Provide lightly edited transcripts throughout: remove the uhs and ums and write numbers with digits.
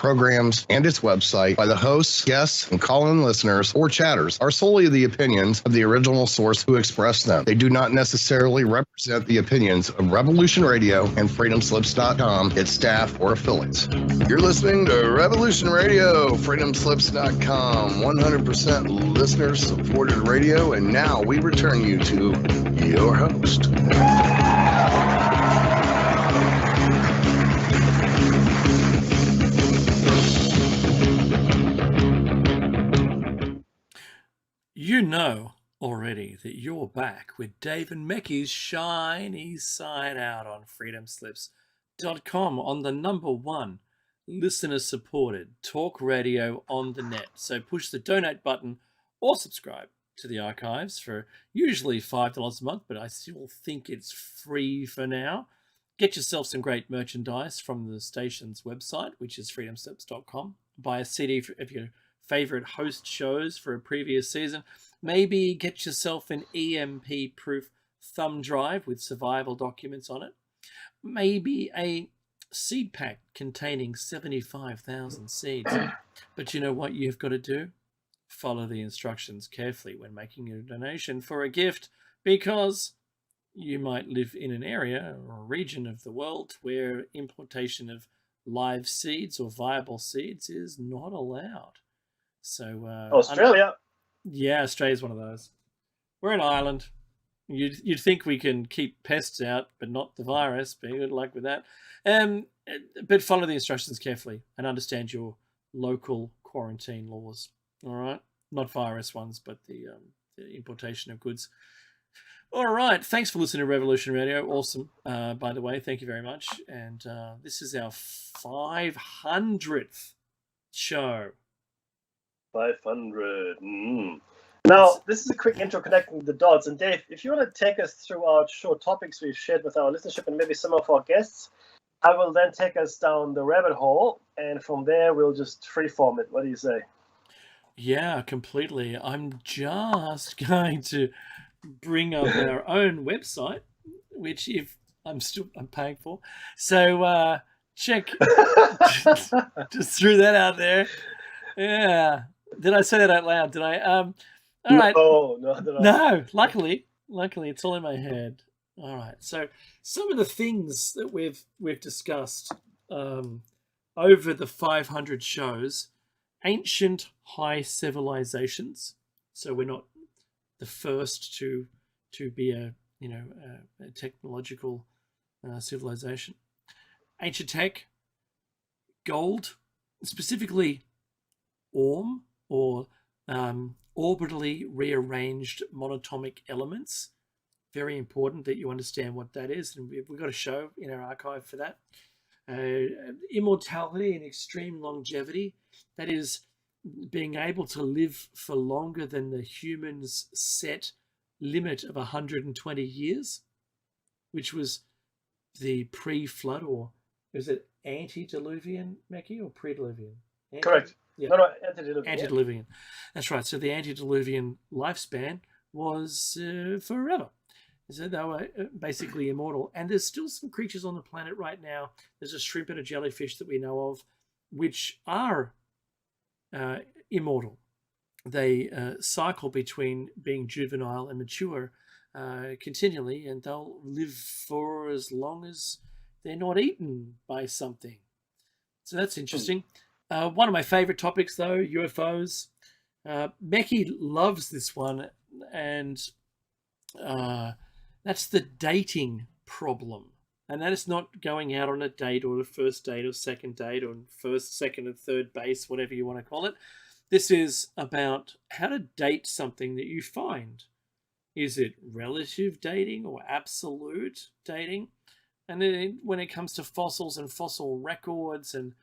programs, and its website by the hosts, guests, and call-in listeners or chatters are solely the opinions of the original source who expressed them. They do not necessarily represent the opinions of Revolution Radio and FreedomSlips.com, its staff, or affiliates. You're listening to Revolution Radio, FreedomSlips.com, 100% listener-supported radio, and now we return you to your host. You know already that you're back with Dave and Mecky's Shiny Side Out on freedomslips.com on the #1 listener-supported talk radio on the net. So push the donate button or subscribe to the archives for usually $5 a month, but I still think it's free for now. Get yourself some great merchandise from the station's website, which is freedomslips.com. Buy a CD of your favorite host shows for a previous season. Maybe get yourself an EMP-proof thumb drive with survival documents on it. Maybe a seed pack containing 75,000 seeds. But you know what you've got to do? Follow the instructions carefully when making a donation for a gift, because you might live in an area or a region of the world where importation of live seeds or viable seeds is not allowed. So Australia. Yeah, Australia's one of those. We're an island. You'd think we can keep pests out, but not the virus. But good luck with that. But follow the instructions carefully and understand your local quarantine laws. All right, not virus ones, but the importation of goods. All right, thanks for listening to Revolution Radio. Awesome, by the way. Thank you very much. And this is our 500th show. 500. Now, this is a quick intro connecting the dots. And Dave, if you want to take us through our short topics we've shared with our listenership and maybe some of our guests, I will then take us down the rabbit hole. And from there, we'll just freeform it. What do you say? Yeah, completely. I'm just going to bring up our own website, which I'm paying for. So check, just threw that out there. Yeah. Did I say that out loud? Did I? All right. No. Luckily, it's all in my head. All right. So some of the things that we've discussed over the 500 shows, ancient high civilizations. So we're not the first to be a technological civilization. Ancient tech, gold, specifically ORM, or orbitally rearranged monatomic elements. Very important that you understand what that is, and we've got a show in our archive for that. Immortality and extreme longevity, that is being able to live for longer than the human's set limit of 120 years, which was the pre-flood, or is it antediluvian, Mackie, or pre-diluvian? Correct. Yeah. No, antediluvian. Antediluvian. That's right. So the antediluvian lifespan was forever. So they were basically immortal. And there's still some creatures on the planet right now. There's a shrimp and a jellyfish that we know of, which are immortal. They cycle between being juvenile and mature continually, and they'll live for as long as they're not eaten by something. So that's interesting. One of my favorite topics, though, UFOs. Mecky loves this one, and that's the dating problem. And that is not going out on a date or a first date or second date or first, second, and third base, whatever you want to call it. This is about how to date something that you find. Is it relative dating or absolute dating? And then when it comes to fossils and fossil records, and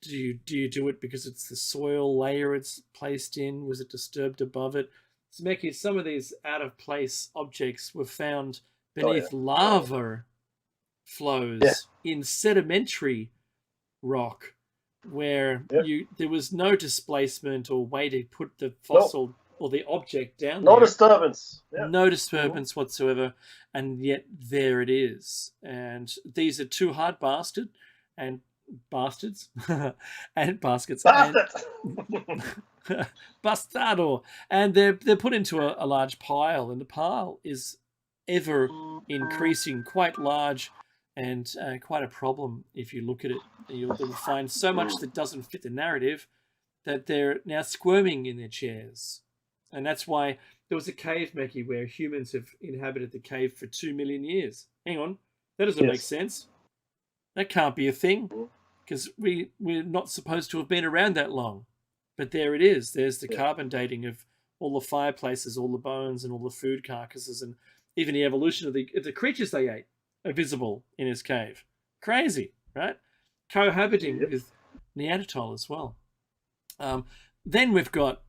do you do it because it's the soil layer it's placed in? Was it disturbed above it? So, Mecky, some of these out-of-place objects were found beneath lava flows in sedimentary rock, where there was no displacement or way to put the fossil or the object down there. No disturbance. No disturbance whatsoever, and yet there it is. And these are too hard bastard, and bastards and baskets. Bastards! Bastardo. And they're put into a large pile, and the pile is ever increasing, quite large, and quite a problem. If you look at it, you'll find so much that doesn't fit the narrative that they're now squirming in their chairs. And that's why there was a cave, Meki, where humans have inhabited the cave for 2 million years. Hang on, that doesn't make sense. That can't be a thing, because we're not supposed to have been around that long. But there it is. There's the carbon dating of all the fireplaces, all the bones, and all the food carcasses, and even the evolution of the creatures they ate are visible in his cave. Crazy, right? Cohabiting with Neanderthal as well. Then we've got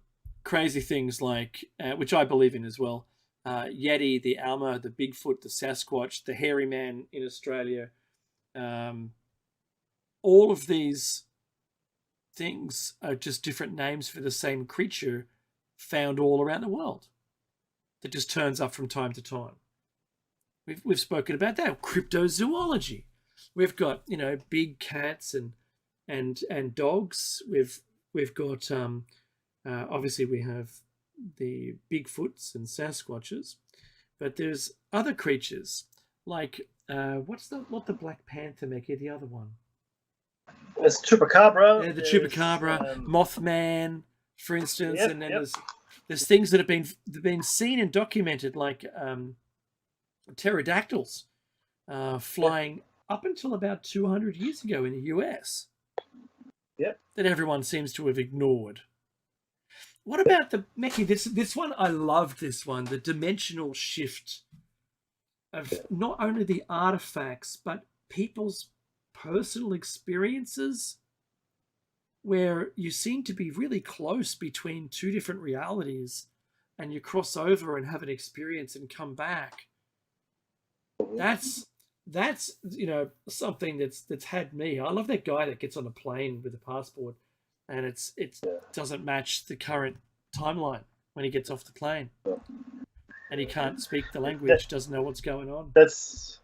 crazy things like, which I believe in as well, Yeti, the Alma, the Bigfoot, the Sasquatch, the hairy man in Australia. All of these things are just different names for the same creature found all around the world that just turns up from time to time. We've spoken about that. Cryptozoology. We've got, big cats and dogs. We've got obviously we have the Bigfoots and Sasquatches, but there's other creatures like what's the Black Panther make it? The other one. There's Chupacabra. Yeah, the Chupacabra, Mothman, for instance, and then there's things that have been seen and documented, like pterodactyls flying up until about 200 years ago in the US. Yep. That everyone seems to have ignored. What about Meki? This one, I loved this one. The dimensional shift of not only the artifacts but people's personal experiences, where you seem to be really close between two different realities, and you cross over and have an experience and come back. That's something that's had me. I love that guy that gets on a plane with a passport, and it doesn't match the current timeline when he gets off the plane, and he can't speak the language, doesn't know what's going on. That's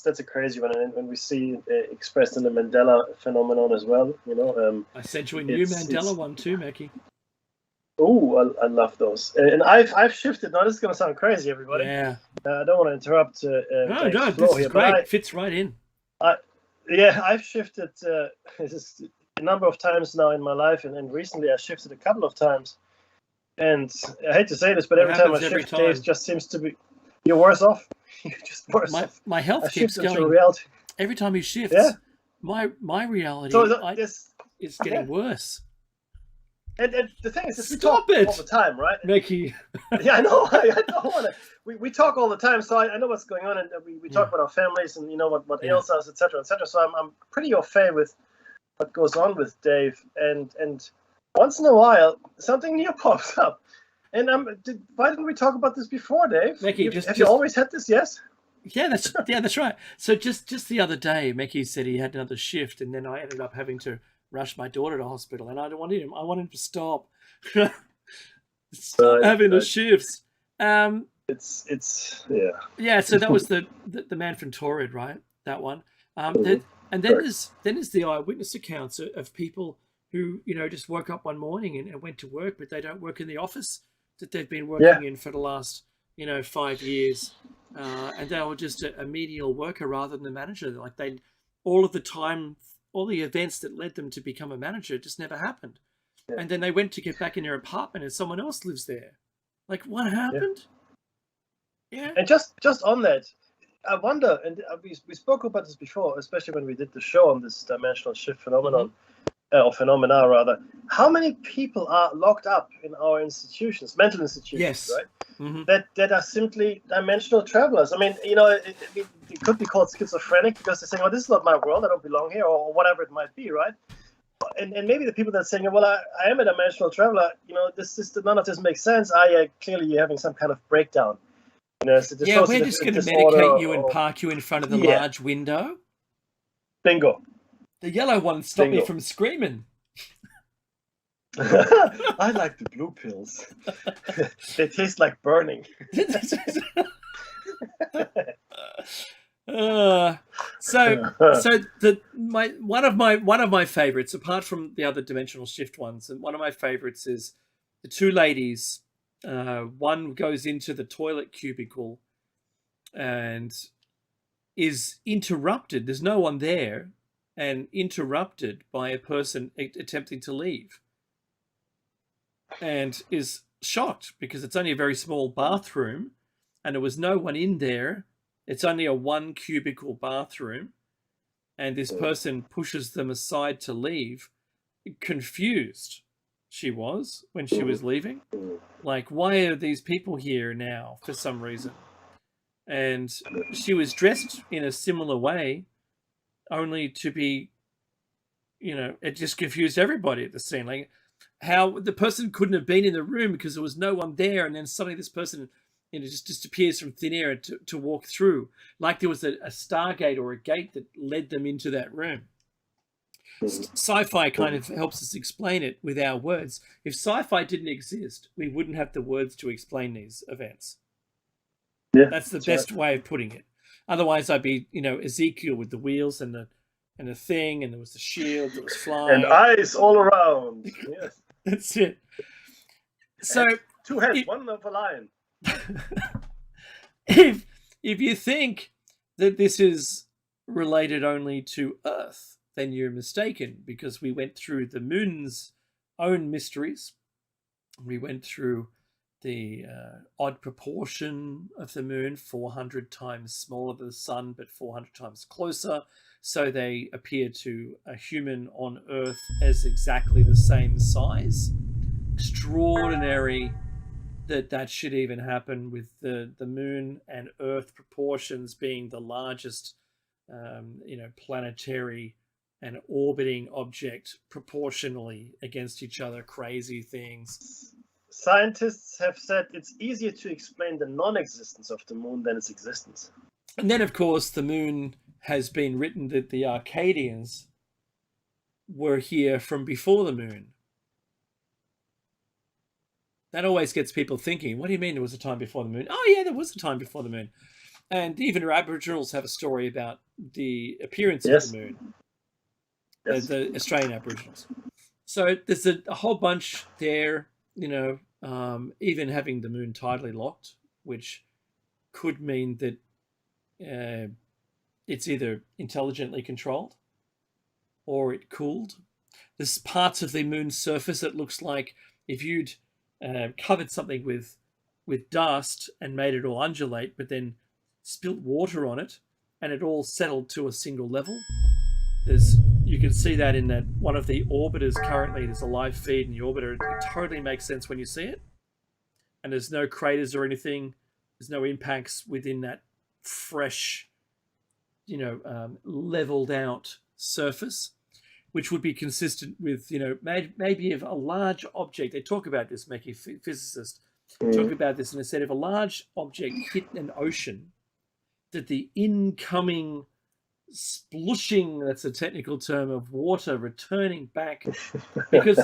a crazy one, and when we see it expressed in the Mandela phenomenon as well, I sent you a new Mandela one too, Meki. Oh, I love those, and I've shifted. Now this is going to sound crazy, everybody. Yeah. I don't want to interrupt. No, this is great. It fits right in. I've shifted a number of times now in my life, and recently I shifted a couple of times. And I hate to say this, but every time I shift, Dave just seems to be you're worse off. You're just worse off. My health keeps going. Reality. Every time he shifts, my reality is getting worse. And the thing is, we Stop talk it all the time, right? Meki. Yeah, I know. I don't want to. We talk all the time, so I know what's going on, and we talk about our families and what ails us, etc., etc. So I'm pretty au fait with what goes on with Dave, and once in a while something new pops up, and why didn't we talk about this before, Dave? Meki, have you always had this? Yes. Yeah, that's right. So just the other day, Meki said he had another shift, and then I ended up having to rush my daughter to hospital, and I wanted him to stop having the shifts. It's yeah. So that was the man from Torrid, right? That one. Then there's the eyewitness accounts of people who just woke up one morning and went to work, but they don't work in the office that they've been working in for the last 5 years, and they were just a menial worker rather than the manager. Like all of the time. All the events that led them to become a manager just never happened. Yeah. And then they went to get back in their apartment and someone else lives there. Like, what happened? Yeah. And just on that, I wonder, and we spoke about this before, especially when we did the show on this dimensional shift phenomenon, or phenomena rather, how many people are locked up in our institutions, mental institutions, right? Mm-hmm. That are simply dimensional travelers. I mean, it could be called schizophrenic because they're saying, "Oh, this is not my world. I don't belong here," or whatever it might be, right? And maybe the people that are saying, "Well, I am a dimensional traveler," none of this makes sense. Clearly you're having some kind of breakdown. We're just going to medicate you and park you in front of the large window. Bingo. The yellow one stopped me from screaming. I like the blue pills. They taste like burning. One of my favorites, apart from the other dimensional shift ones, and one of my favorites is the two ladies. One goes into the toilet cubicle and is interrupted. There's no one there, and interrupted by a person attempting to leave, and is shocked because it's only a very small bathroom, and there was no one in there. It's only a one cubicle bathroom, and this person pushes them aside to leave. Confused she was when she was leaving. Like, why are these people here now for some reason? And she was dressed in a similar way, only to be, it just confused everybody at the scene. Like, how the person couldn't have been in the room because there was no one there, and then suddenly this person just disappears from thin air to walk through, like there was a Stargate or a gate that led them into that room. Sci-fi kind of helps us explain it with our words. If sci-fi didn't exist, we wouldn't have the words to explain these events. Yeah, that's the best way of putting it. Otherwise, I'd be, Ezekiel with the wheels and the thing, and there was the shield that was flying, and eyes all around. Yes, that's it. So and two heads, one of a lion. if you think that this is related only to Earth, then you're mistaken, because we went through the moon's own mysteries. We went through the odd proportion of the moon, 400 times smaller than the sun, but 400 times closer. So they appear to a human on Earth as exactly the same size. Extraordinary that should even happen, with the moon and Earth proportions being the largest, planetary and orbiting object proportionally against each other. Crazy things. Scientists have said it's easier to explain the non-existence of the moon than its existence. And then, of course, the moon has been written that the Arcadians were here from before the moon. That always gets people thinking, what do you mean there was a time before the moon? Oh, yeah, there was a time before the moon. And even our Aboriginals have a story about the appearance of the moon. Yes. The Australian Aboriginals. So there's a whole bunch there, even having the moon tidally locked, which could mean that it's either intelligently controlled or it cooled. There's parts of the moon's surface that looks like if you'd covered something with dust and made it all undulate, but then spilt water on it and it all settled to a single level. You can see that in that one of the orbiters currently. There's a live feed in the orbiter. It totally makes sense when you see it. And there's no craters or anything. There's no impacts within that fresh, leveled out surface, which would be consistent with, maybe if a large object, they talk about this, Mackie, physicists talk about this, and they said if a large object hit an ocean, that the incoming splushing, that's a technical term, of water returning back, because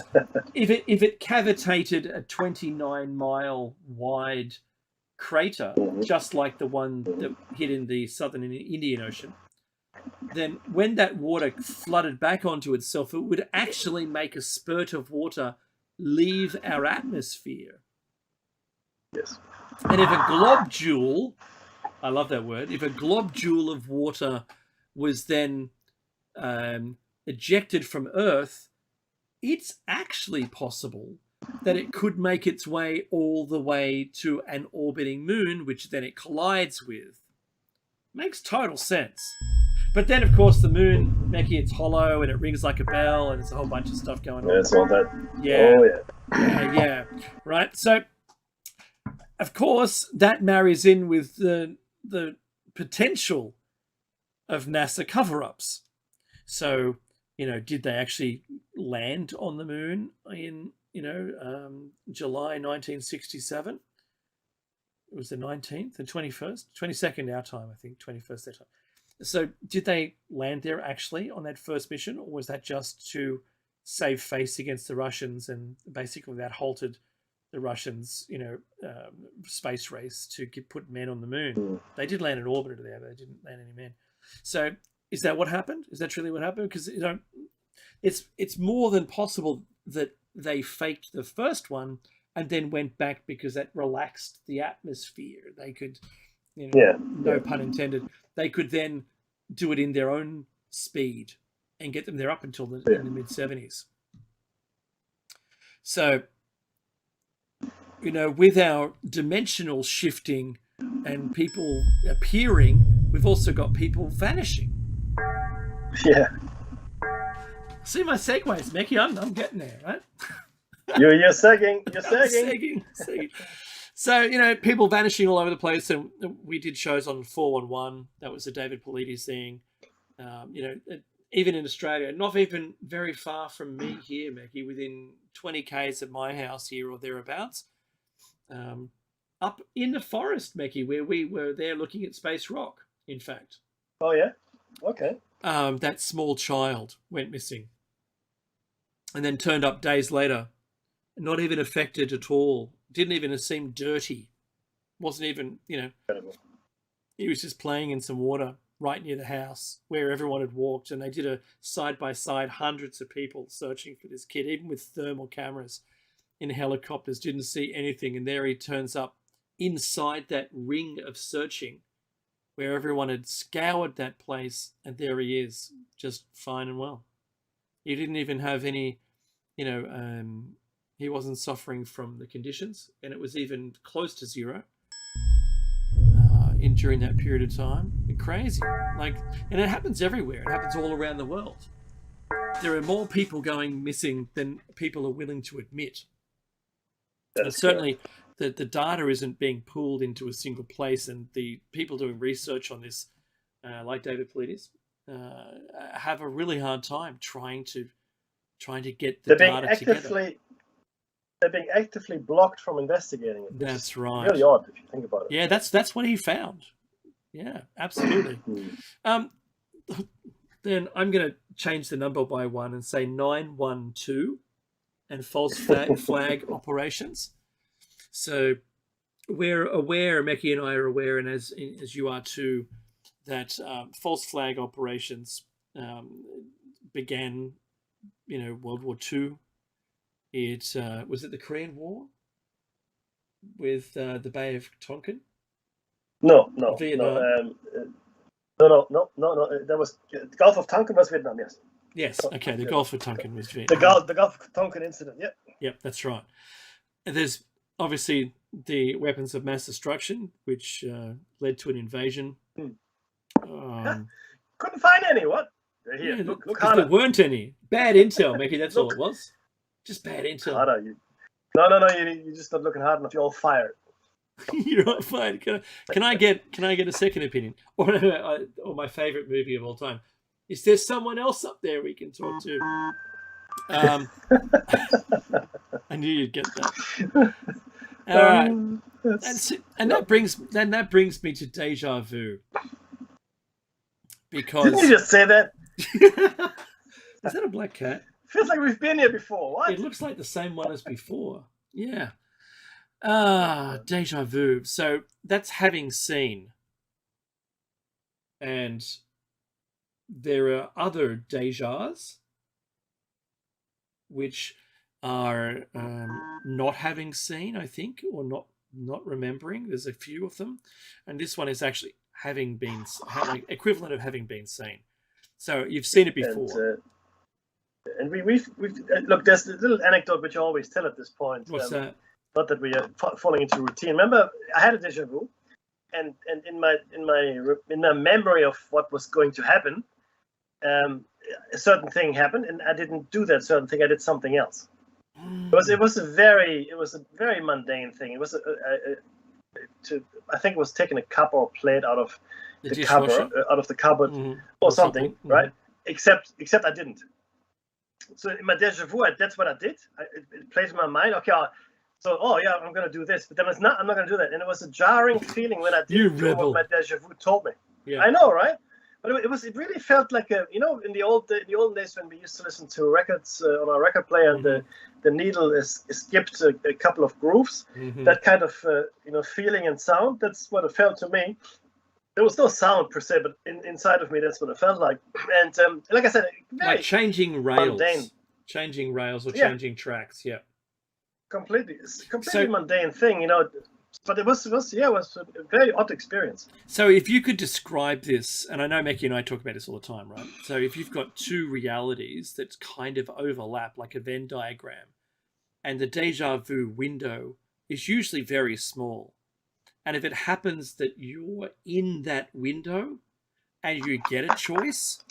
if it cavitated a 29-mile wide crater, just like the one that hit in the southern Indian Ocean, then when that water flooded back onto itself, it would actually make a spurt of water leave our atmosphere. Yes. And if a globule, I love that word, if a globule of water was then ejected from Earth, it's actually possible that it could make its way all the way to an orbiting moon, which then it collides with. Makes total sense. But then, of course, the moon, Mackie, it's hollow and it rings like a bell, and there's a whole bunch of stuff going on. Yeah, it's all that. Yeah. Oh, yeah. Yeah. Right. So, of course, that marries in with the potential of NASA cover-ups. So, did they actually land on the moon in, July 1967? It was the 19th and 21st, 22nd our time, I think, 21st their time. So did they land there actually on that first mission, or was that just to save face against the Russians, and basically that halted the Russians, space race to put men on the moon. They did land an orbiter there, but they didn't land any men. So is that what happened? Is that truly what happened? Because it's more than possible that they faked the first one and then went back because that relaxed the atmosphere. They could, no pun intended, they could then do it in their own speed and get them there up until in the mid-70s. So, with our dimensional shifting and people appearing, we've also got people vanishing. Yeah. See my segues, Mickey? I'm getting there, right? You're sagging. You're sagging. Sagging. So, people vanishing all over the place. And we did shows on 411. That was the David Paulides thing. Even in Australia, not even very far from me here, Mickey, within 20 k's of my house here or thereabouts, up in the forest, Mickey, where we were there looking at Space Rock, in fact. Oh, yeah? Okay. That small child went missing and then turned up days later, not even affected at all, didn't even seem dirty, wasn't even, Incredible. He was just playing in some water right near the house where everyone had walked, and they did a side-by-side, hundreds of people searching for this kid, even with thermal cameras in helicopters, didn't see anything, and there he turns up inside that ring of searching where everyone had scoured that place, and there he is, just fine and well. He didn't even have any, he wasn't suffering from the conditions, and it was even close to zero during that period of time. Crazy. And it happens everywhere. It happens all around the world. There are more people going missing than people are willing to admit. Certainly, the data isn't being pooled into a single place, and the people doing research on this, like David Paulides, have a really hard time trying to get the data together. They're being actively blocked from investigating it. That's right. Really odd if you think about it. Yeah, that's what he found. Yeah, absolutely. Then I'm going to change the number by one and say 912 and false flag operations. So we're aware, Mekki and I are aware, and as you are too, that false flag operations began, World War II. It was it the Korean War with the Bay of Tonkin? No. Vietnam. No. That was the Gulf of Tonkin was Vietnam. Yes. Yes. Okay. The Gulf of Tonkin was Vietnam. The Gulf of Tonkin incident. Yep. Yep. That's right. And there's obviously the weapons of mass destruction, which led to an invasion. Couldn't find any. What? They're here. Yeah, look harder. There weren't any. Bad intel, Mickey. That's all it was. Just bad intel. Harder, No. You're just not looking hard enough. You're all fired. You're all fired. Can I get a second opinion? Or my favorite movie of all time? Is there someone else up there we can talk to? I knew you'd get that. All right. And that brings me to Deja Vu. Because didn't you just say that? Is that a black cat? Feels like we've been here before. What? It looks like the same one as before. Yeah. Deja vu. So that's having seen. And there are other dejas which are not having seen, I think, or not remembering. There's a few of them. And this one is actually equivalent of having been seen. So you've seen it before. And we've look. There's a little anecdote which I always tell at this point. What's that? Not that we are falling into routine. Remember, I had a déjà vu, and in my memory of what was going to happen, a certain thing happened, and I didn't do that certain thing. I did something else. It was a very mundane thing. It was I think it was taking a cup or a plate out of the cupboard or something, right? Except I didn't. So in my déjà vu, that's what I did. It plays in my mind. Okay, I'm going to do this, but then I'm not going to do that. And it was a jarring feeling when I did what my déjà vu told me. Yeah. I know, right? But it really felt like in the old days when we used to listen to records on our record player, and the needle is skipped a couple of grooves. That kind of feeling and sound. That's what it felt to me. There was no sound per se, but inside of me, that's what it felt like. And like I said, like changing rails, mundane. or changing tracks. Yeah, completely. It's a completely mundane thing, But it was a very odd experience. So if you could describe this, and I know Mecky and I talk about this all the time, right? So if you've got two realities that kind of overlap, like a Venn diagram, and the deja vu window is usually very small, and if it happens that you're in that window and you get a choice,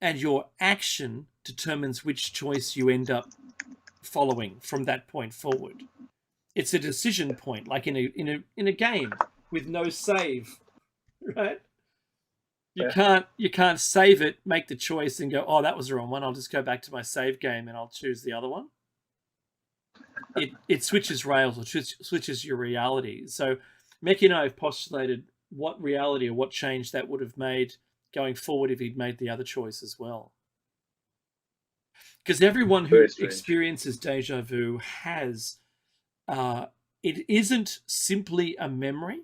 and your action determines which choice you end up following from that point forward. It's a decision point, like in a game with no save, right? You can't save it, make the choice, and go, oh, that was the wrong one. I'll just go back to my save game and I'll choose the other one. It switches rails or switches your reality. So Mecky and I have postulated what reality or what change that would have made going forward if he'd made the other choice as well. Because everyone who experiences deja vu has... it isn't simply a memory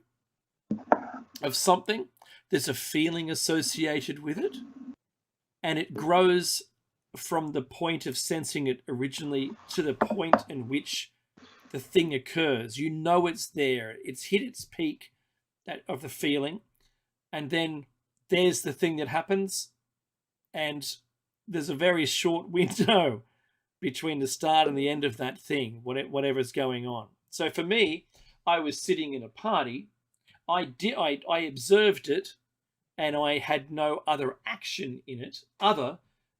of something. There's a feeling associated with it, and it grows from the point of sensing it originally to the point in which the thing occurs. You know it's there. It's hit its peak of the feeling, and then there's the thing that happens, and there's a very short window between the start and the end of that thing, whatever's going on. So for me, I was sitting in a party. I observed it, and I had no other action in it other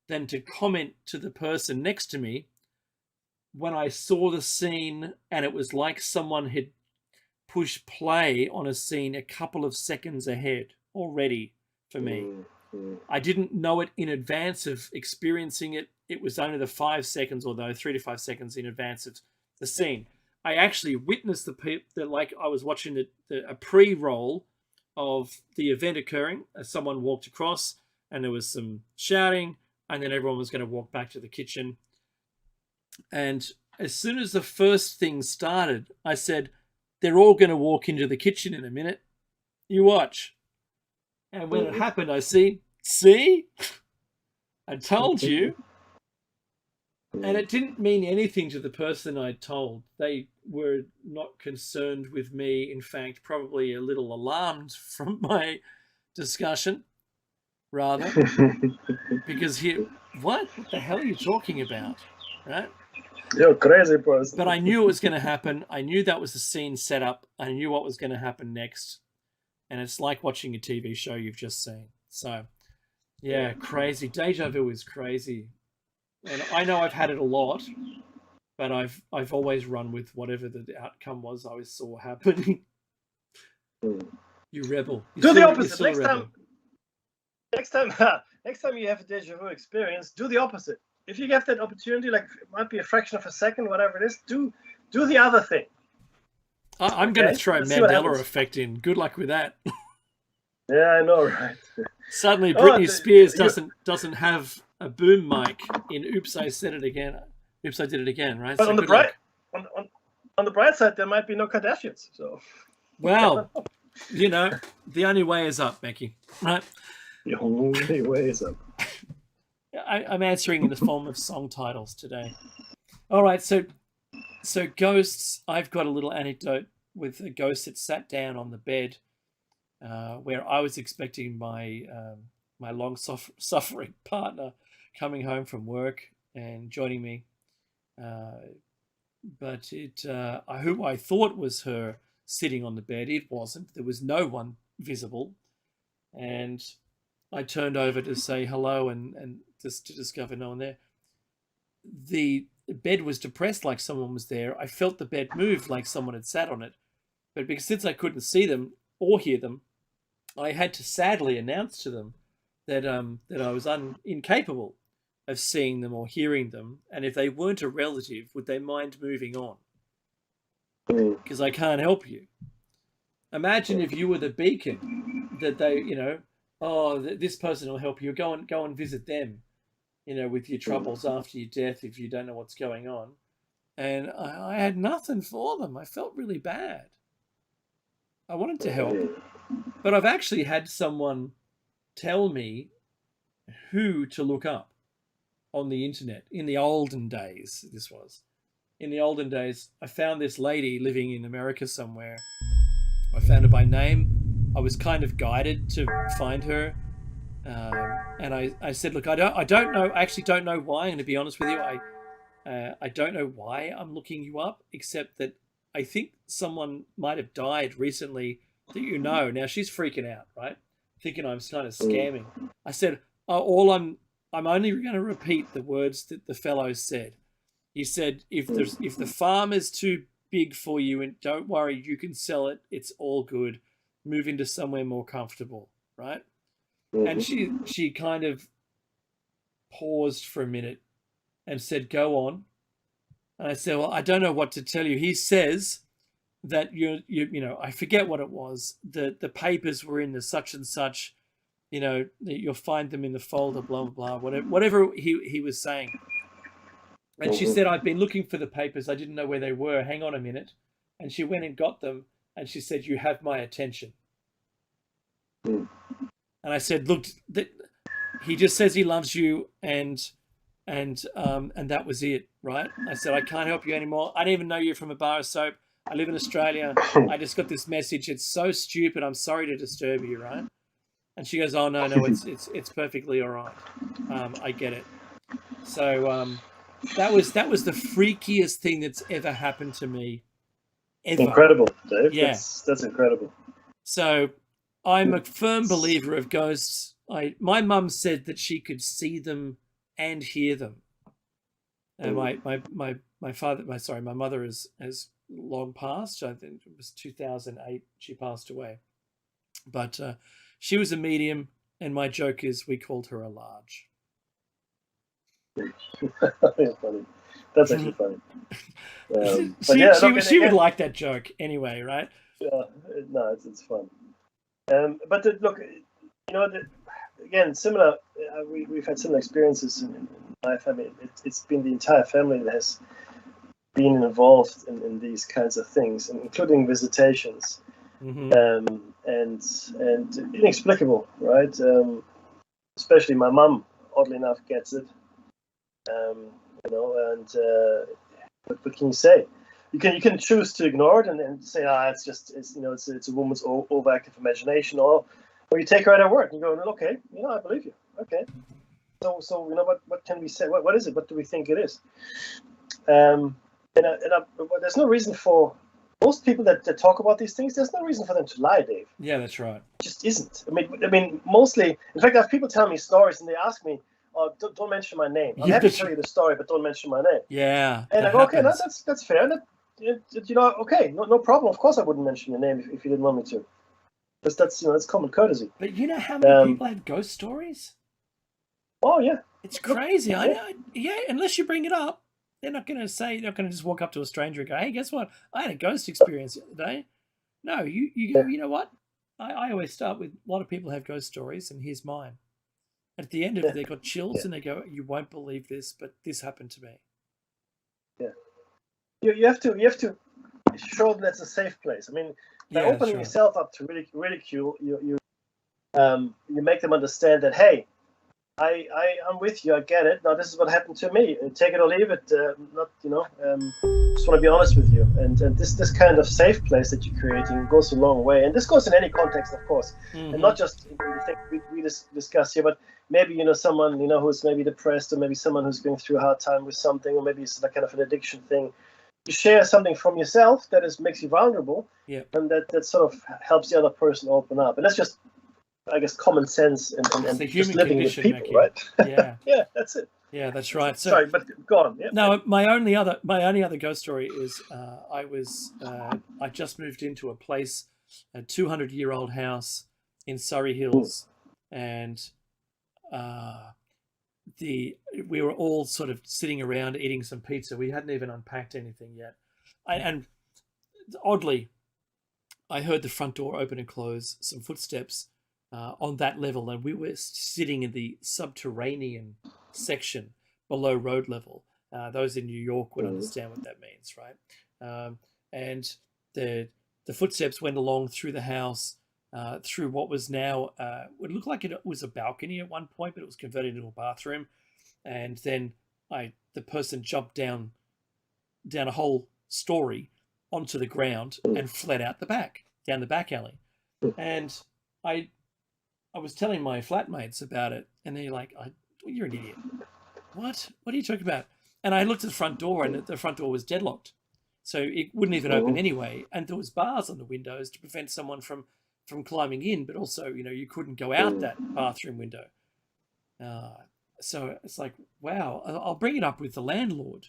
than to comment to the person next to me when I saw the scene, and it was like someone had pushed play on a scene a couple of seconds ahead already for me. I didn't know it in advance of experiencing it. It was only the 5 seconds, or 3 to 5 seconds in advance of the scene. I actually witnessed like I was watching a pre-roll of the event occurring as someone walked across, and there was some shouting, and then everyone was going to walk back to the kitchen. And as soon as the first thing started, I said, they're all going to walk into the kitchen in a minute. You watch. And when it happened, I see, I told you. And it didn't mean anything to the person I told. They were not concerned with me. In fact, probably a little alarmed from my discussion, rather. Because what the hell are you talking about? Right? You're a crazy person. But I knew it was going to happen. I knew that was the scene set up. I knew what was going to happen next. And it's like watching a TV show you've just seen. So, yeah, crazy. Deja vu is crazy. And I know I've had it a lot, but I've always run with whatever the outcome was I saw happening. You rebel. Do the opposite. Next time you have a deja vu experience, do the opposite. If you get that opportunity, like it might be a fraction of a second, whatever it is, do the other thing. I'm going to throw Mandela effect in. Good luck with that. Yeah, I know, right? Suddenly, Britney Spears doesn't have a boom mic in "Oops, I Said It Again." Oops, I Did It Again, right? But so on the bright side, there might be no Kardashians. So, well, the only way is up, Becky. Right? The only way is up. I'm answering in the form of song titles today. All right, so ghosts. I've got a little anecdote with a ghost that sat down on the bed where I was expecting my long-suffering partner coming home from work and joining me. But who I thought was her sitting on the bed, it wasn't. There was no one visible. And I turned over to say hello and just to discover no one there. The bed was depressed like someone was there. I felt the bed move like someone had sat on it. But since I couldn't see them or hear them, I had to sadly announce to them that I was incapable of seeing them or hearing them. And if they weren't a relative, would they mind moving on? Because I can't help you. Imagine if you were the beacon that they, oh, this person will help you. Go and visit them, with your troubles after your death if you don't know what's going on. And I had nothing for them. I felt really bad. I wanted to help, but I've actually had someone tell me who to look up on the internet. In the olden days, this was. In the olden days, I found this lady living in America somewhere. I found her by name. I was kind of guided to find her. And I said, look, I don't know. I actually don't know why. I'm going to be honest with you. I don't know why I'm looking you up, except that I think someone might have died recently that you know. Now she's freaking out, right? Thinking I'm kind of scamming. I said, oh, I'm only going to repeat the words that the fellow said. He said, if the farm is too big for you, and don't worry, you can sell it. It's all good. Move into somewhere more comfortable, right? And she kind of paused for a minute and said, go on. And I said, well, I don't know what to tell you. He says that I forget what it was. The papers were in the such and such, that you'll find them in the folder, blah, blah, blah, whatever he was saying. And she said, I've been looking for the papers. I didn't know where they were. Hang on a minute. And she went and got them. And she said, you have my attention. And I said, look, he just says he loves you, and that was it, right? I said, I can't help you anymore. I don't even know you from a bar of soap. I live in Australia. I just got this message. It's so stupid. I'm sorry to disturb you, right? And she goes, oh, no, it's perfectly all right. I get it. So that was the freakiest thing that's ever happened to me. Ever. Incredible, Dave. Yeah. That's incredible. So I'm a firm believer of ghosts. My mum said that she could see them and hear them. And my mother has long passed. I think it was 2008 she passed away. But she was a medium, and my joke is we called her a large. Funny. That's actually funny. She would like that joke anyway, right? Yeah, no, it's fun. But look, again, similar. We've had similar experiences in my family. It's been the entire family that has been involved in these kinds of things, including visitations, and inexplicable, right? Especially my mum, oddly enough, gets it. What can you say? You can choose to ignore it and say, it's a woman's overactive imagination, or you take her at her word and you go, okay, I believe you. Okay. So what can we say? What is it? What do we think it is? There's no reason for most people that talk about these things. There's no reason for them to lie, Dave. Yeah, that's right. It just isn't. I mean, mostly. In fact, I have people tell me stories and they ask me, "Oh, don't mention my name. I'm happy to tell you the story, but don't mention my name." Yeah. And I go, okay, that's fair. Okay, no problem. Of course, I wouldn't mention your name if you didn't want me to. Because that's common courtesy. But you know how many people have ghost stories? Oh yeah. It's crazy. I know. Yeah, unless you bring it up, they're not going to just walk up to a stranger and go, "Hey, guess what? I had a ghost experience the other day." No, you go. You know what? I always start with a lot of people have ghost stories, and here's mine. At the end of it, they got chills and they go, "You won't believe this, but this happened to me." Yeah. You have to show them that's a safe place. I mean, by opening yourself up to ridicule, you make them understand that, hey, I'm with you. I get it. Now this is what happened to me. Take it or leave it. Just want to be honest with you. And this kind of safe place that you're creating goes a long way. And this goes in any context, of course, and not just in the thing we discuss here, but maybe someone who's maybe depressed, or maybe someone who's going through a hard time with something, or maybe it's kind of an addiction thing. You share something from yourself that makes you vulnerable, and that sort of helps the other person open up. And that's just, I guess, common sense and just living with people, right? Yeah. Yeah, that's it. Yeah, that's right. So, sorry, but go on. Yeah. No, my only other ghost story is I just moved into a place, a 200-year-old house in Surrey Hills, and we were all sort of sitting around eating some pizza. We hadn't even unpacked anything yet, and oddly, I heard the front door open and close, some footsteps, on that level, and we were sitting in the subterranean section below road level. Those in New York would understand what that means, right? And the footsteps went along through the house, through what was now, it looked like it was a balcony at one point, but it was converted into a bathroom. And then the person jumped down a whole story onto the ground and fled out down the back alley. And I was telling my flatmates about it, and they're like, "You're an idiot. What are you talking about?" And I looked at the front door, and the front door was deadlocked, so it wouldn't even open anyway. And there was bars on the windows to prevent someone from climbing in, but also, you couldn't go out that bathroom window. So it's like, wow, I'll bring it up with the landlord.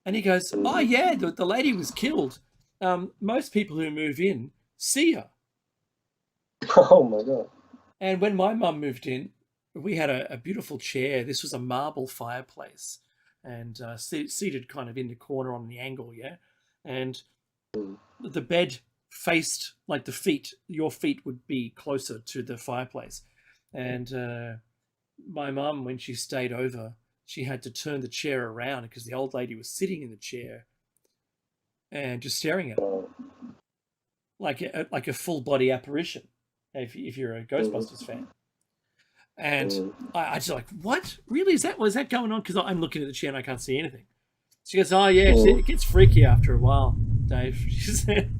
And he goes, "Oh yeah, the lady was killed. Most people who move in see her." Oh my God. And when my mum moved in, we had a beautiful chair. This was a marble fireplace, and seated kind of in the corner on the angle, yeah? And the bed faced, like your feet would be closer to the fireplace. And my mum, when she stayed over, she had to turn the chair around because the old lady was sitting in the chair and just staring at her like a full body apparition, if you're a Ghostbusters fan. And I just like, what? Really? Was that going on? Because I'm looking at the chair and I can't see anything. She goes, "Oh yeah, it gets freaky after a while, Dave." She said,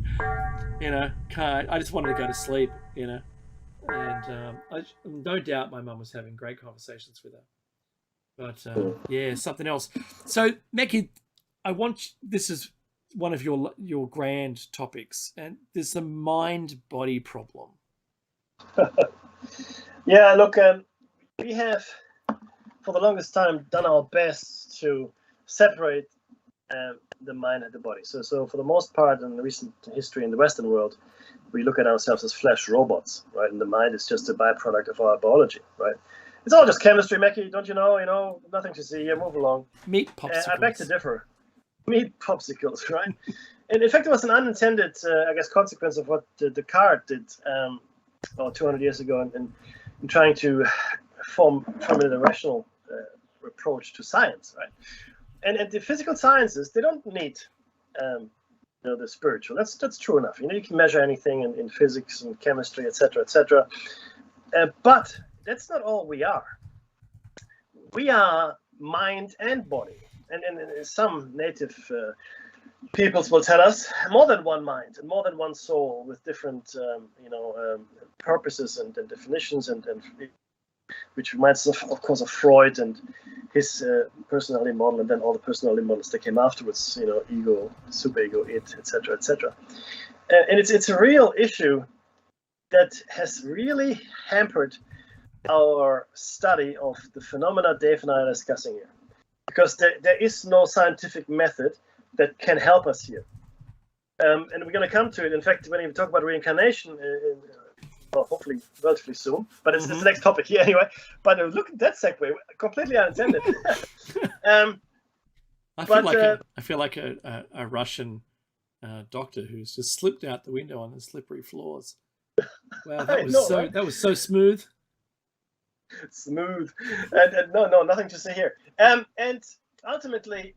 I just wanted to go to sleep, And no doubt my mum was having great conversations with her. But yeah, something else. So Meccy, this is one of your grand topics, and there's the mind-body problem. Yeah, look, we have for the longest time done our best to separate the mind and the body. So for the most part in the recent history in the Western world, we look at ourselves as flesh robots, right? And the mind is just a byproduct of our biology, right? It's all just chemistry, Meccy, don't you know? Nothing to see here, move along. Meat popsicles. I beg to differ. Meat popsicles, right? And in fact, it was an unintended, consequence of what Descartes did 200 years ago in trying to formulate a rational approach to science, right? And the physical sciences, they don't need the spiritual. That's true enough. You can measure anything in physics and chemistry, etc., etc. But that's not all we are. We are mind and body, and some native peoples will tell us more than one mind and more than one soul with different purposes and definitions, and which reminds us of course of Freud and his personality model, and then all the personality models that came afterwards, ego, superego, it, etc., etc. And it's a real issue that has really hampered our study of the phenomena Dave and I are discussing here, because there is no scientific method that can help us here. And we're going to come to it. In fact, when we talk about reincarnation, hopefully relatively soon, but it's the next topic here anyway. But look at that segue, completely unintended. I feel like a Russian doctor who's just slipped out the window on the slippery floors. Wow, that was so smooth. Smooth, and no, nothing to say here. And ultimately,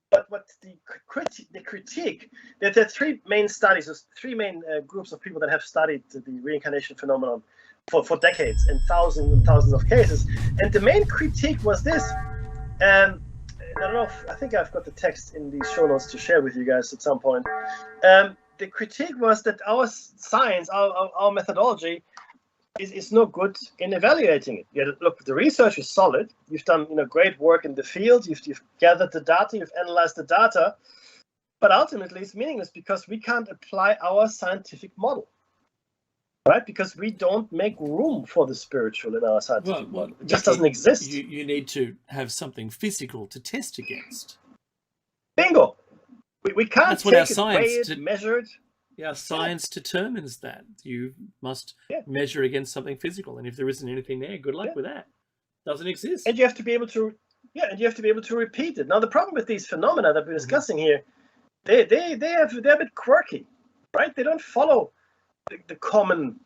but the critique, there are three main studies, there's three main groups of people that have studied the reincarnation phenomenon for decades and thousands of cases. And the main critique was this. I don't know I think I've got the text in these show notes to share with you guys at some point. The critique was that our science, our methodology, is no good in evaluating it. Look, the research is solid. You've done great work in the field. You've gathered the data. You've analyzed the data. But ultimately, it's meaningless because we can't apply our scientific model, right? Because we don't make room for the spiritual in our scientific model. It just doesn't exist. You need to have something physical to test against. Bingo. We can't That's what take our science measure it. Yeah, science determines that. You must measure against something physical, and if there isn't anything there, good luck with that. Doesn't exist. And you have to be able to, repeat it. Now, the problem with these phenomena that we're discussing here, they're a bit quirky, right? They don't follow the common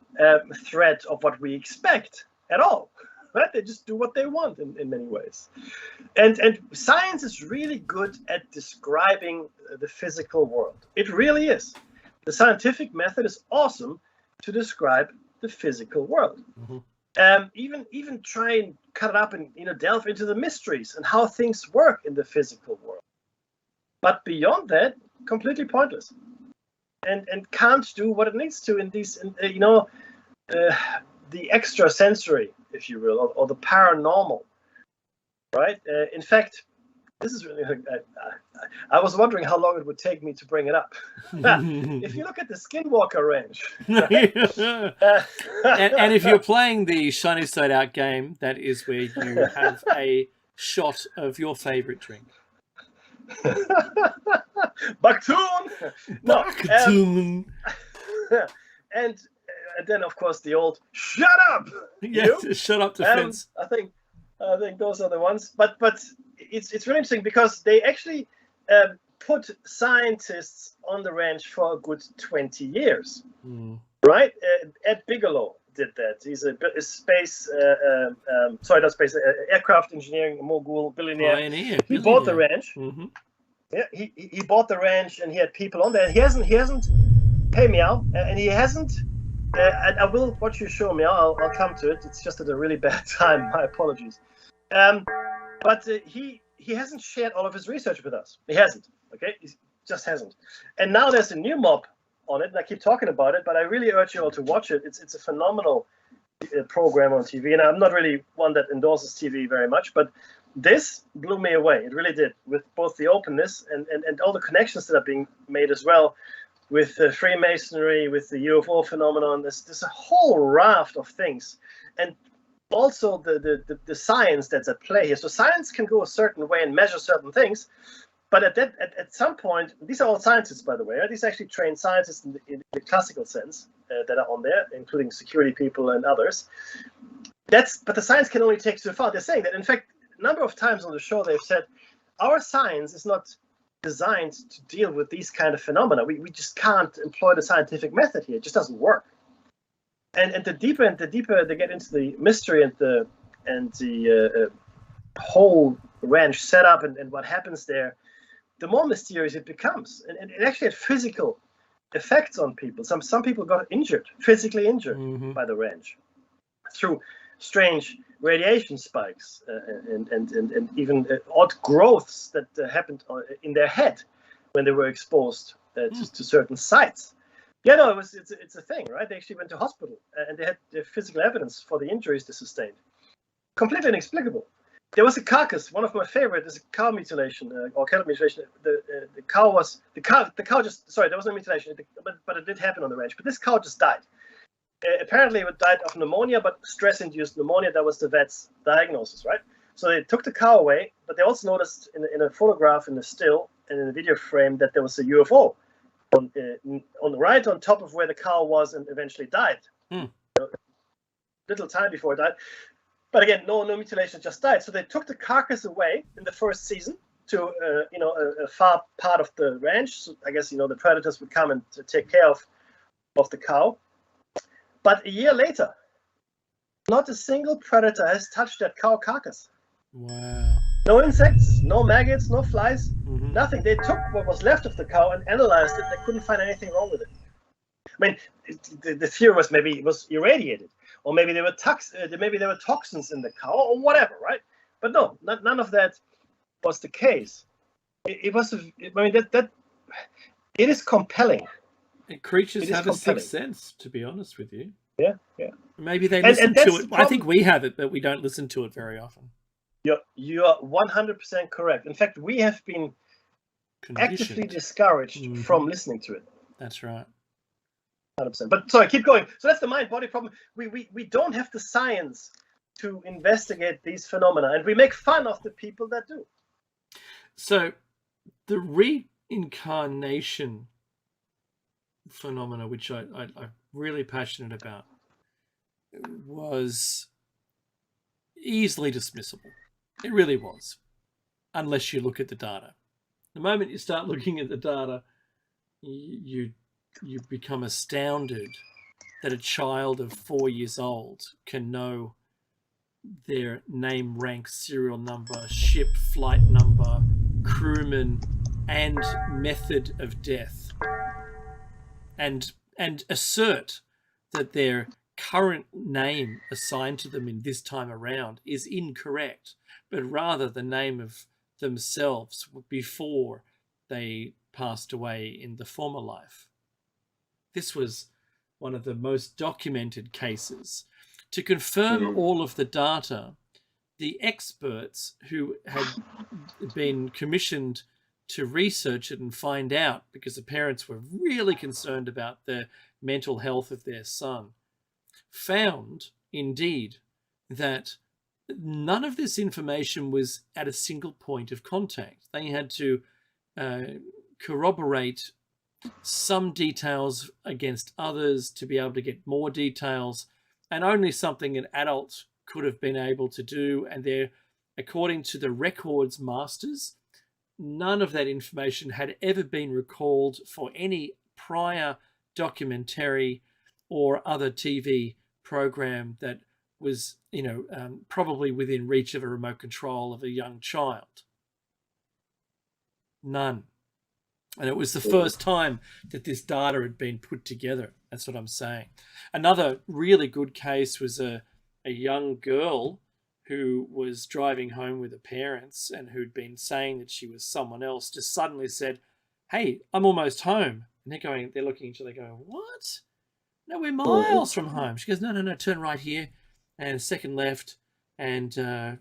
threat of what we expect at all. Right? They just do what they want in many ways. And science is really good at describing the physical world. It really is. The scientific method is awesome to describe the physical world. Even try and cut it up and delve into the mysteries and how things work in the physical world. But beyond that, completely pointless. And can't do what it needs to in these, the extrasensory, if you will, or the paranormal, right? In fact, this is really. I was wondering how long it would take me to bring it up. If you look at the Skinwalker Ranch, and if you're playing the Shiny Side Out game, that is where you have a shot of your favorite drink. Baktoon. No. Baktoon. And then, of course, the old "shut up." Yes, shut up defense. I think those are the ones. But it's really interesting because they actually put scientists on the ranch for a good 20 years. Right? Ed Bigelow did that. He's a space, aircraft engineering mogul, billionaire. Pioneer. He bought the ranch. Yeah, he bought the ranch and he had people on there. He hasn't. Hey meow, and he hasn't. I will watch your show, meow. I'll come to it. It's just at a really bad time. My apologies. But he hasn't shared all of his research with us. He hasn't. Okay, he just hasn't. And now there's a new mob on it, and I keep talking about it. But I really urge you all to watch it. It's a phenomenal program on TV, and I'm not really one that endorses TV very much, but this blew me away. It really did, with both the openness and all the connections that are being made as well, with Freemasonry, with the UFO phenomenon. There's a whole raft of things, and also the science that's at play here. So science can go a certain way and measure certain things, but at some point, these are all scientists, by the way. Right? These are actually trained scientists in the classical sense that are on there, including security people and others. But the science can only take so far. They're saying that, in fact, a number of times on the show they've said our science is not designed to deal with these kind of phenomena. We just can't employ the scientific method here. It just doesn't work. And the deeper they get into the mystery and the whole ranch setup and what happens there, the more mysterious it becomes. And it actually had physical effects on people. Some people got injured, physically injured by the ranch through strange radiation spikes and even odd growths that happened in their head when they were exposed to certain sites. Yeah, no, it's a thing, right? They actually went to hospital and they had physical evidence for the injuries they sustained. Completely inexplicable. There was a carcass. One of my favorite is a cow mutilation or cattle mutilation. The cow just, sorry, there was no mutilation, but it did happen on the ranch. But this cow just died. Apparently it died of pneumonia, but stress-induced pneumonia. That was the vet's diagnosis, right? So they took the cow away, but they also noticed in a photograph, in the still, and in the video frame that there was a UFO on the right on top of where the cow was and eventually died. Little time before it died. But again, no mutilation, just died. So they took the carcass away in the first season to a far part of the ranch. So I guess the predators would come and to take care of the cow. But a year later, not a single predator has touched that cow carcass. Wow. No insects, no maggots, no flies, nothing. They took what was left of the cow and analyzed it. They couldn't find anything wrong with it. I mean, the theory was maybe it was irradiated, or maybe there were toxins in the cow, or whatever, right? But no, none of that was the case. It is compelling. And creatures have a sixth sense, to be honest with you. Yeah. Maybe they listen to it. I think we have it, but we don't listen to it very often. You are 100% correct. In fact, we have been actively discouraged from listening to it. That's right. 100%. But sorry, keep going. So that's the mind-body problem. We don't have the science to investigate these phenomena, and we make fun of the people that do. So the reincarnation phenomena, which I'm really passionate about, was easily dismissible. It really was, unless you look at the data. The moment you start looking at the data, you become astounded that a child of 4 years old can know their name, rank, serial number, ship, flight number, crewman, and method of death, and assert that their current name assigned to them in this time around is incorrect, but rather the name of themselves before they passed away in the former life. This was one of the most documented cases. To confirm all of the data, the experts who had been commissioned to research it and find out, because the parents were really concerned about the mental health of their son, found indeed that none of this information was at a single point of contact. They had to corroborate some details against others to be able to get more details, and only something an adult could have been able to do. And there, according to the records masters, none of that information had ever been recalled for any prior documentary or other TV program that was, probably within reach of a remote control of a young child. None. And it was the first time that this data had been put together. That's what I'm saying. Another really good case was a young girl who was driving home with her parents and who'd been saying that she was someone else, just suddenly said, "Hey, I'm almost home." And they're looking at each other going, "What? No, we're miles from home." She goes, no, turn right here and second left and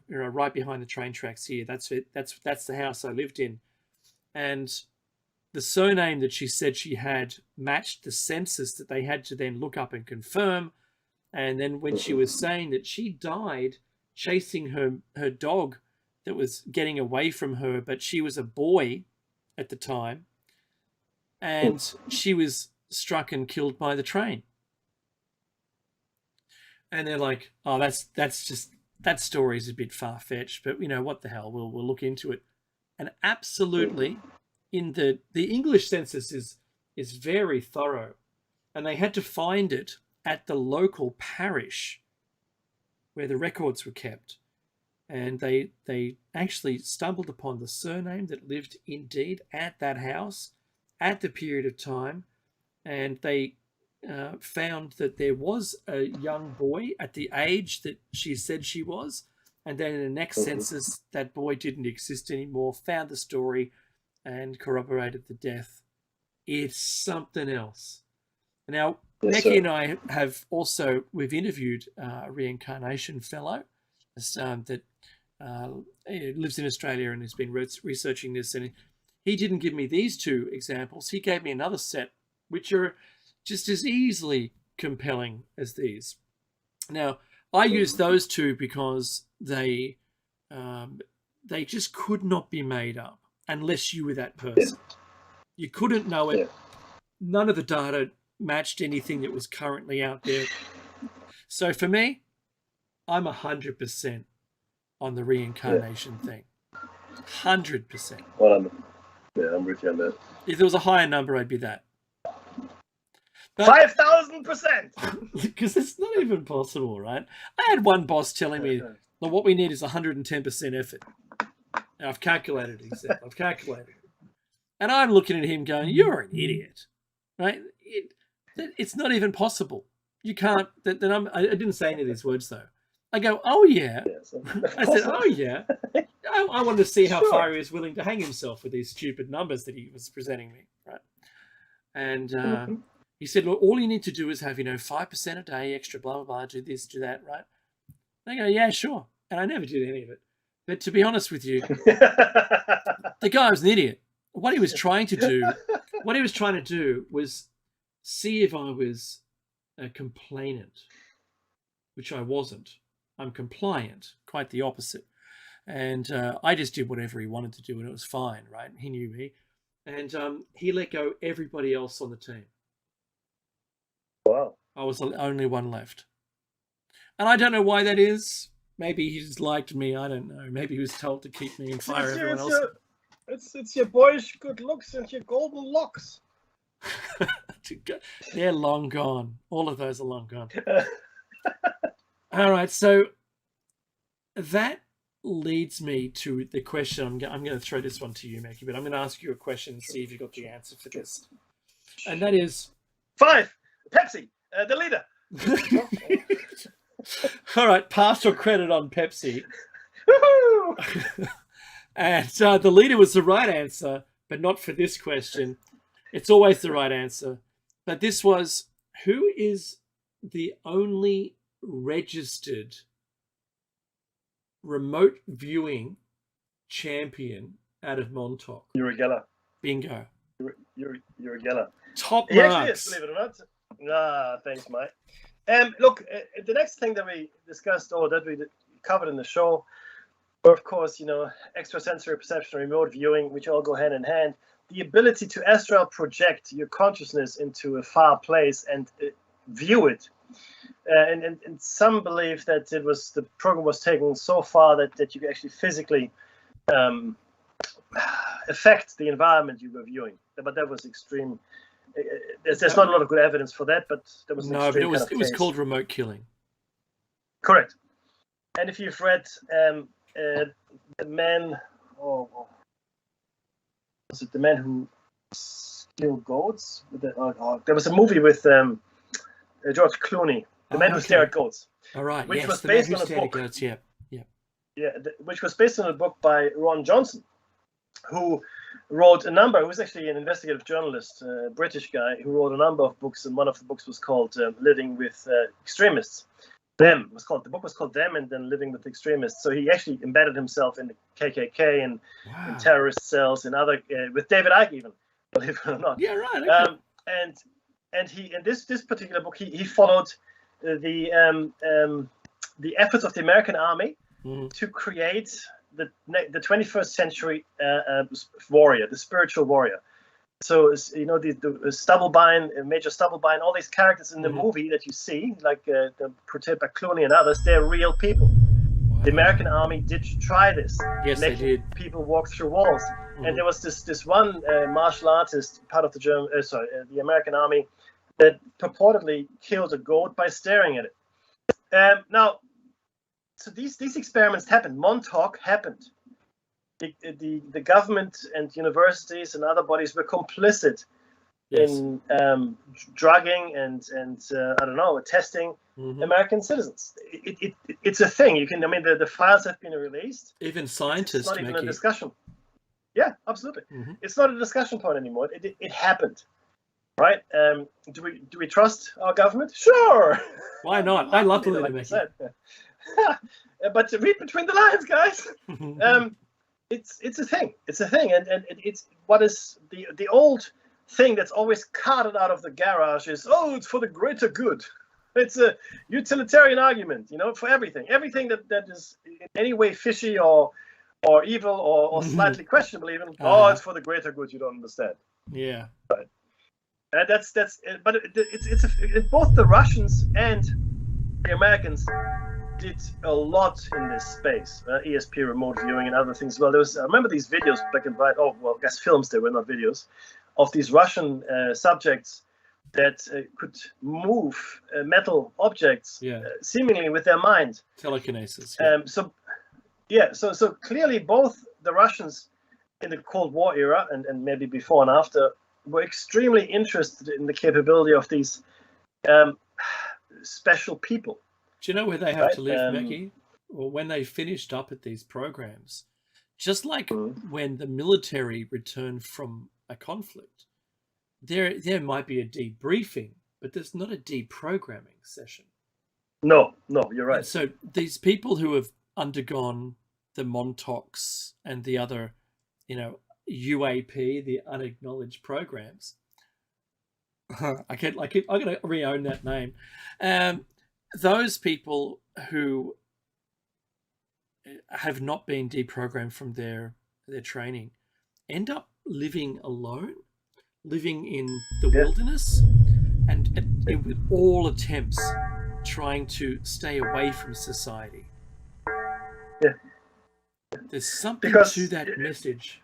right behind the train tracks here. That's it. That's the house I lived in. And the surname that she said she had matched the census that they had to then look up and confirm. And then when she was saying that she died chasing her dog that was getting away from her, but she was a boy at the time, and she was struck and killed by the train. And they're like, "Oh, that story is a bit far-fetched, but what the hell, we'll look into it." And absolutely, in the English census is very thorough, and they had to find it at the local parish where the records were kept, and they actually stumbled upon the surname that lived indeed at that house at the period of time, and they found that there was a young boy at the age that she said she was, and then in the next census that boy didn't exist anymore. Found the story and corroborated the death. It's something else. Now, Yes, Becky and I we've interviewed a reincarnation fellow that lives in Australia and has been researching this, and he didn't give me these two examples. He gave me another set, which are just as easily compelling as these. Now, I use those two because they just could not be made up unless you were that person. You couldn't know it. None of the data matched anything that was currently out there. So for me, I'm 100% on the reincarnation thing. 100%. Well, I'm with you on that. If there was a higher number, I'd be that. 5,000%! Because it's not even possible, right? I had one boss telling me, "Well, what we need is 110% effort." And I've calculated it, he said. I've calculated it. And I'm looking at him going, "You're an idiot." Right? It's not even possible. You can't. I didn't say any of these words, though. I go, "Oh, yeah." I said, "Oh, yeah." I wanted to see how far he was willing to hang himself with these stupid numbers that he was presenting me, right? And he said, "Look, all you need to do is have, 5% a day extra, blah, blah, blah, do this, do that," right? And I go, "Yeah, sure." And I never did any of it. But to be honest with you, the guy was an idiot. What he was trying to do was see if I was a complainant, which I wasn't. I'm compliant, quite the opposite. And I just did whatever he wanted to do, and it was fine, right? He knew me. And he let go everybody else on the team. Wow. I was the only one left. And I don't know why that is. Maybe he just liked me. I don't know. Maybe he was told to keep me and fire everyone else. It's your boyish good looks and your golden locks. They're long gone. All of those are long gone. All right, so that leads me to the question. I'm going to throw this one to you, Mackie, but I'm going to ask you a question and see if you got the answer for this. And that is 5. Pepsi, the leader. All right, partial credit on Pepsi. And the leader was the right answer, but not for this question. It's always the right answer. But this was, who is the only registered remote viewing champion out of Montauk? Uri Geller. Bingo. Uri Geller. Top He actually marks. is, believe it or not. Thanks, Mike. Look, the next thing that we discussed, or that we covered in the show, were, of course, extrasensory perception, remote viewing, which all go hand in hand. The ability to astral project your consciousness into a far place and view it. And some believe that the program was taken so far that you could actually physically affect the environment you were viewing. But that was extreme. There's not a lot of good evidence for that, but there was an extreme but kind of it was case. called remote killing. Correct. And if you've read the man, was it the man who killed goats? There was a movie with George Clooney, the man who stared at goats. All right, which yes, was the man based who on a stared at book. goats, yeah. Which was based on a book by Ron Johnson, who wrote a number. Who was actually an investigative journalist, a British guy who wrote a number of books, and one of the books was called "Living with Extremists." The book was called Them, and then Living with Extremists. So he actually embedded himself in the KKK and in terrorist cells and other with David Icke, even, believe it or not. Yeah, right. Okay. And he in this particular book he followed the efforts of the American Army to create the 21st century warrior, the spiritual warrior. So the Stubblebine, Major Stubblebine, all these characters in the movie that you see, like portrayed by Clooney and others, they're real people. Wow. The American Army did try this, making they did. People walk through walls. And there was this one martial artist, part of the American Army, that purportedly killed a goat by staring at it. So these experiments happened. Montauk happened. The government and universities and other bodies were complicit in drugging and testing American citizens. It's a thing. The files have been released. Even scientists. It's not even a discussion. Yeah, absolutely. It's not a discussion point anymore. It happened, right? Do we trust our government? Sure. Why not? I love the like you said. But read between the lines, guys. It's a thing. It's a thing, and it's what is the old thing that's always carted out of the garage is, it's for the greater good. It's a utilitarian argument, for everything. Everything that is in any way fishy or evil or slightly questionable, even. It's for the greater good. You don't understand. Yeah. Right. And that's. But it's both the Russians and the Americans did a lot in this space, ESP, remote viewing, and other things. Well, I remember these videos black and white. I guess films. They were not videos of these Russian subjects that could move metal objects seemingly with their mind. Telekinesis. So clearly both the Russians in the Cold War era and maybe before and after were extremely interested in the capability of these special people. Do you know where they have to live, Mackie? Or when they finished up at these programs, just like when the military returned from a conflict, there might be a debriefing, but there's not a deprogramming session. No, you're right. And so these people who have undergone the Montauks and the other, UAP, the unacknowledged programs. I'm going to re-own that name. Those people who have not been deprogrammed from their training end up living alone, living in the wilderness, and with all attempts trying to stay away from society. Yeah. There's something to that message.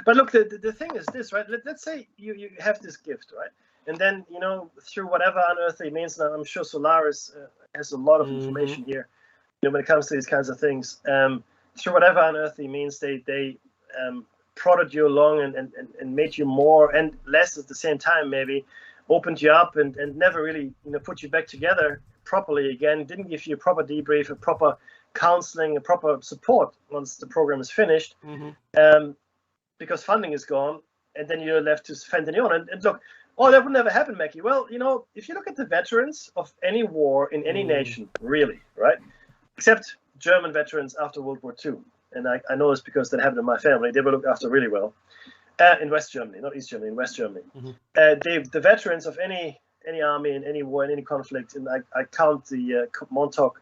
But look, the thing is this, right? Let's say you have this gift, right? And then, through whatever unearthly means, and I'm sure Solaris has a lot of information here, when it comes to these kinds of things. Through whatever unearthly means, they prodded you along and made you more and less at the same time, maybe opened you up and never really, put you back together properly again, didn't give you a proper debrief, a proper counseling, a proper support once the program is finished, because funding is gone, and then you're left to fend on your own. And look, that would never happen, Mackie. Well, if you look at the veterans of any war in any nation, really, right, except German veterans after World War II, and I know this because that happened in my family, they were looked after really well, in West Germany, not East Germany, in West Germany. The veterans of any army in any war, in any conflict, and I count the Montauk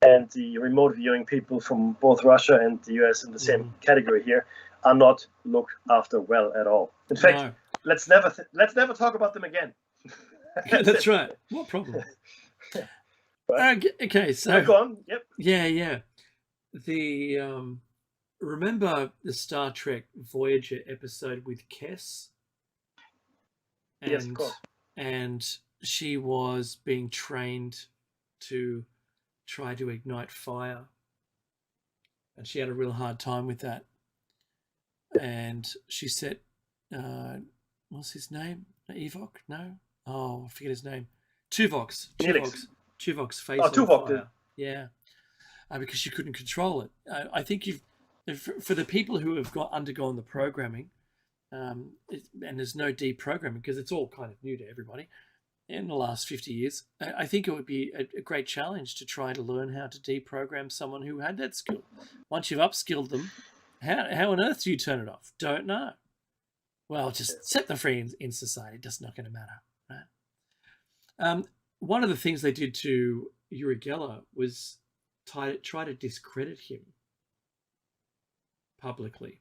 and the remote viewing people from both Russia and the US in the same category here, are not looked after well at all. In fact, let's never talk about them again. That's right. What problem? Right. Okay, so go on. Yep. Yeah. The remember the Star Trek Voyager episode with Kes? Yes, of course. And she was being trained to try to ignite fire, and she had a real hard time with that. And she said, what's his name? Evok? No? Oh, I forget his name. Tuvok's face on Tuvok fire. Yeah. Because she couldn't control it. I think for the people who have undergone the programming, and there's no deprogramming because it's all kind of new to everybody in the last 50 years, I think it would be a great challenge to try to learn how to deprogram someone who had that skill. Once you've upskilled them, how on earth do you turn it off? Don't know. Well, just set them free in society. It's not going to matter, right? One of the things they did to Uri Geller was try to discredit him publicly.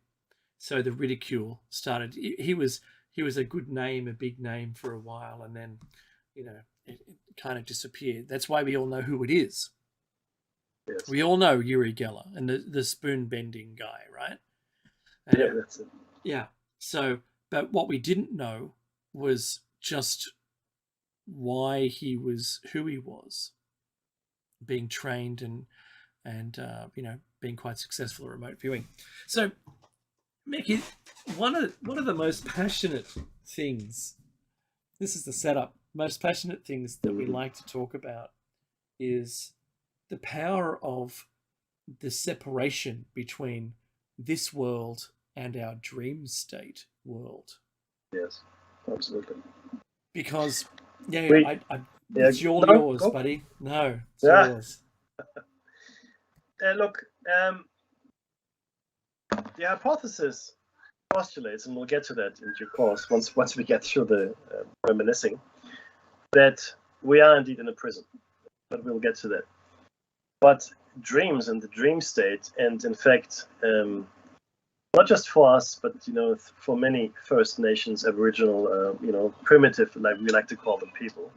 So the ridicule started. He was a good name, a big name for a while, and then, it kind of disappeared. That's why we all know who it is. Yes. We all know Uri Geller and the spoon bending guy, right? Yeah, that's it. Yeah. So, but what we didn't know was just why he was who he was, being trained and being quite successful at remote viewing. So, Mickey, one of the most passionate things, this is the setup, most passionate things that we like to talk about is the power of the separation between this world and our dream state world. Yes, absolutely. Because, it's yours, buddy. No, it's yours. Look, the hypothesis postulates, and we'll get to that in due course once we get through the reminiscing, that we are indeed in a prison, but we'll get to that. But dreams and the dream state, and in fact, not just for us, but for many First Nations, Aboriginal, primitive, like we like to call them, people,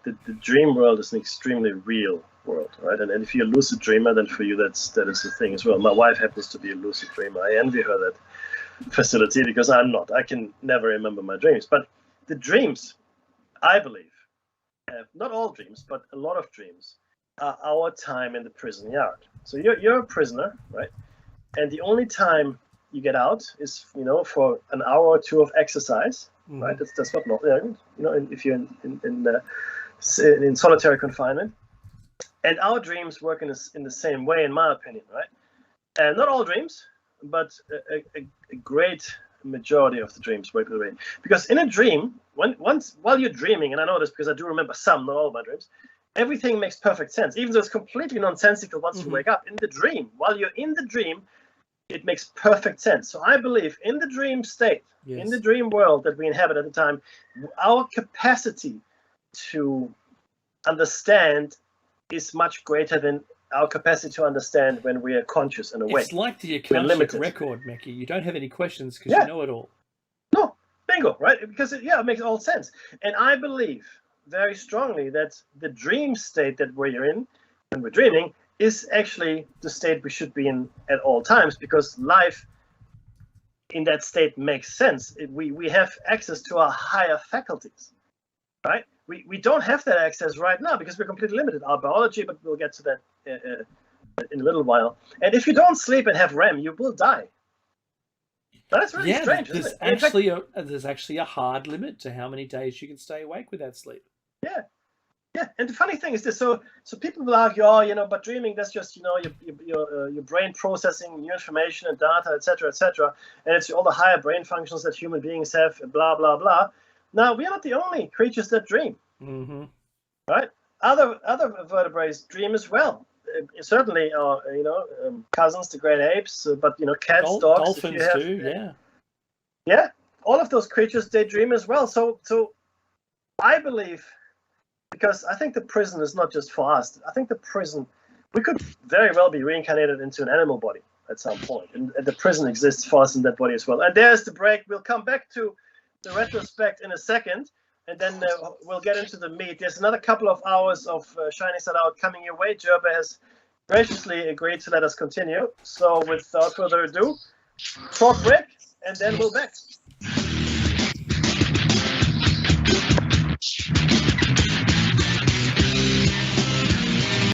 the dream world is an extremely real world, right? And if you're a lucid dreamer, then for you that is the thing as well. My wife happens to be a lucid dreamer. I envy her that facility because I'm not. I can never remember my dreams. But the dreams, I believe, not all dreams, but a lot of dreams, are our time in the prison yard. So you're a prisoner, right? And the only time you get out is, for an hour or two of exercise, right? That's not normal, if you're in solitary confinement. And our dreams work in the same way, in my opinion, right? And not all dreams, but a great majority of the dreams work the way. Because in a dream, while you're dreaming, and I know this because I do remember some, not all of my dreams, everything makes perfect sense, even though it's completely nonsensical once you wake up. In the dream, while you're in the dream, it makes perfect sense. So I believe in the dream state, in the dream world that we inhabit at the time, our capacity to understand is much greater than our capacity to understand when we are conscious and awake. It's like the Akashic record, Mackie. You don't have any questions because you know it all. No, bingo, right? Because it makes all sense. And I believe very strongly that the dream state that we're in when we're dreaming is actually the state we should be in at all times, because life in that state makes sense. We have access to our higher faculties, right? We don't have that access right now because we're completely limited. Our biology, but we'll get to that in a little while. And if you don't sleep and have REM, you will die. That's really strange, isn't it? There's actually a hard limit to how many days you can stay awake without sleep. Yeah. Yeah, and the funny thing is this: so people will argue, oh, but dreaming, that's just your brain processing new information and data, etc., and it's all the higher brain functions that human beings have, blah blah blah. Now we are not the only creatures that dream, right? Other vertebrates dream as well. Certainly, our cousins, the great apes, but cats, dogs, dolphins too, yeah. All of those creatures, they dream as well. So I believe. Because I think the prison is not just for us. I think the prison, we could very well be reincarnated into an animal body at some point. And the prison exists for us in that body as well. And there's the break. We'll come back to the retrospect in a second. And then we'll get into the meat. There's another couple of hours of Shiny Side Out coming your way. Jerba has graciously agreed to let us continue. So without further ado, short break, and then we'll back.